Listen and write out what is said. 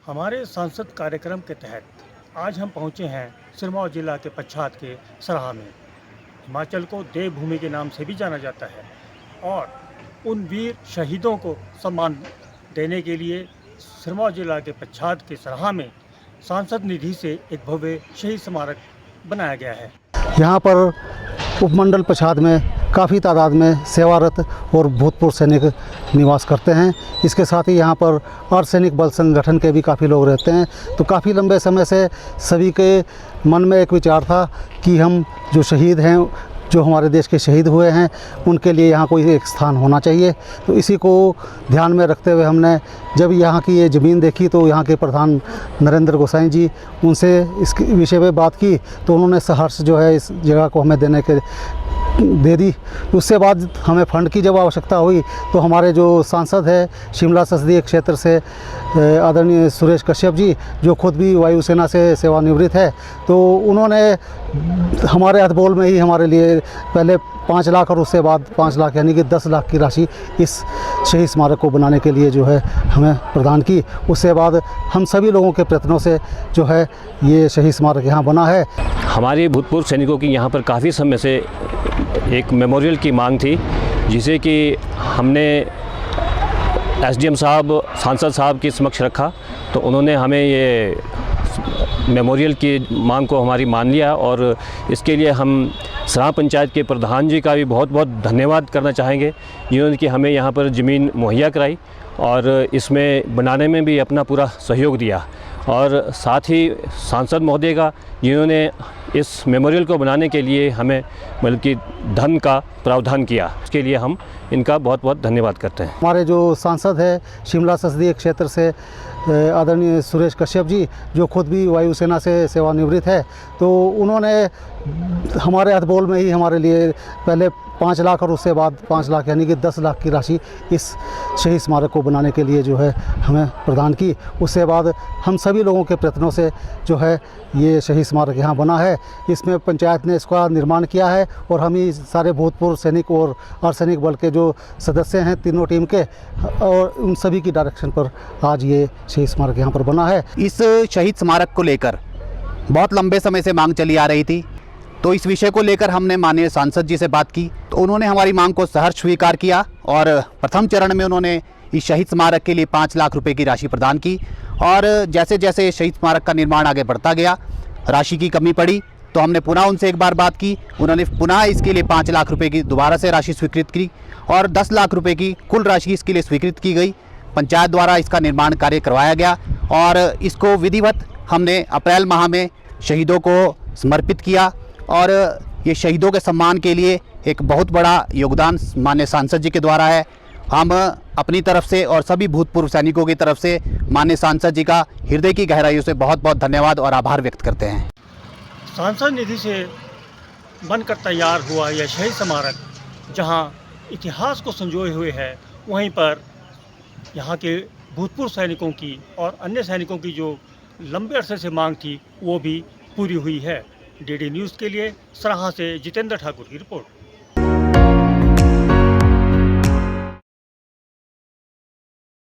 हमारे सांसद कार्यक्रम के तहत आज हम पहुंचे हैं सिरमौर जिला के पच्छाद के सराहा में। हिमाचल को देवभूमि के नाम से भी जाना जाता है और उन वीर शहीदों को सम्मान देने के लिए सिरमौर जिला के पच्छाद के सराहा में सांसद निधि से एक भव्य शहीद स्मारक बनाया गया है। यहाँ पर उपमंडल पच्छाद में काफ़ी तादाद में सेवारत और भूतपूर्व सैनिक निवास करते हैं। इसके साथ ही यहाँ पर अर्धसैनिक बल संगठन के भी काफ़ी लोग रहते हैं। तो काफ़ी लंबे समय से सभी के मन में एक विचार था कि हम जो शहीद हैं, जो हमारे देश के शहीद हुए हैं, उनके लिए यहाँ कोई एक स्थान होना चाहिए। तो इसी को ध्यान में रखते हुए हमने जब यहाँ की ये ज़मीन देखी तो यहाँ के प्रधान नरेंद्र गोसाई जी, उनसे इस विषय में बात की तो उन्होंने सहर्ष जो है इस जगह को हमें दे दी। उससे बाद हमें फंड की जब आवश्यकता हुई तो हमारे जो सांसद है शिमला संसदीय क्षेत्र से आदरणीय सुरेश कश्यप जी, जो खुद भी वायुसेना से सेवानिवृत्त है, तो उन्होंने हमारे अधबोल में ही हमारे लिए पहले 5 लाख और उससे बाद 5 लाख यानी कि 10 लाख की राशि इस शहीद स्मारक को बनाने के लिए जो है हमें प्रदान की। उससे बाद हम सभी लोगों के प्रयत्नों से जो है ये शहीद स्मारक यहाँ बना है। हमारे भूतपूर्व सैनिकों की यहाँ पर काफ़ी समय से एक मेमोरियल की मांग थी, जिसे कि हमने एसडीएम साहब, सांसद साहब के समक्ष रखा, तो उन्होंने हमें ये मेमोरियल की मांग को हमारी मान लिया और इसके लिए हम सराहा पंचायत के प्रधान जी का भी बहुत बहुत धन्यवाद करना चाहेंगे, जिन्होंने कि हमें यहाँ पर ज़मीन मुहैया कराई और इसमें बनाने में भी अपना पूरा सहयोग दिया। और साथ ही सांसद महोदय का, जिन्होंने इस मेमोरियल को बनाने के लिए हमें मतलब कि धन का प्रावधान किया, उसके लिए हम इनका बहुत बहुत धन्यवाद करते हैं। हमारे जो सांसद है शिमला संसदीय क्षेत्र से आदरणीय सुरेश कश्यप जी, जो खुद भी वायुसेना से सेवानिवृत्त है, तो उन्होंने हमारे अधबोल में ही हमारे लिए पहले 5 लाख और उससे बाद 5 लाख यानी कि 10 लाख की राशि इस शहीद स्मारक को बनाने के लिए जो है हमें प्रदान की। उससे बाद हम सभी लोगों के प्रयत्नों से जो है ये शहीद स्मारक यहाँ बना है। इसमें पंचायत ने इसका निर्माण किया है और हम ही सारे भूतपूर्व सैनिक और अर्धसैनिक बल के जो सदस्य हैं तीनों टीम के, और उन सभी की डायरेक्शन पर आज ये शहीद स्मारक यहाँ पर बना है। इस शहीद स्मारक को लेकर बहुत लंबे समय से मांग चली आ रही थी, तो इस विषय को लेकर हमने माननीय सांसद जी से बात की तो उन्होंने हमारी मांग को सहर्ष स्वीकार किया और प्रथम चरण में उन्होंने इस शहीद स्मारक के लिए 5 लाख रुपए की राशि प्रदान की। और जैसे जैसे शहीद स्मारक का निर्माण आगे बढ़ता गया, राशि की कमी पड़ी, तो हमने पुनः उनसे एक बार बात की। उन्होंने पुनः इसके लिए 5 लाख रुपये की दोबारा से राशि स्वीकृत की और 10 लाख रुपये की कुल राशि इसके लिए स्वीकृत की गई। पंचायत द्वारा इसका निर्माण कार्य करवाया गया और इसको विधिवत हमने अप्रैल माह में शहीदों को समर्पित किया। और ये शहीदों के सम्मान के लिए एक बहुत बड़ा योगदान माननीय सांसद जी के द्वारा है। हम अपनी तरफ से और सभी भूतपूर्व सैनिकों की तरफ से माननीय सांसद जी का हृदय की गहराइयों से बहुत बहुत धन्यवाद और आभार व्यक्त करते हैं। सांसद निधि से बनकर तैयार हुआ यह शहीद स्मारक जहां इतिहास को संजोए हुए है, वहीं पर यहाँ के भूतपूर्व सैनिकों की और अन्य सैनिकों की जो लंबे अरसे से मांग थी वो भी पूरी हुई है। डीडी न्यूज़ के लिए सराहा से जितेंद्र ठाकुर की रिपोर्ट।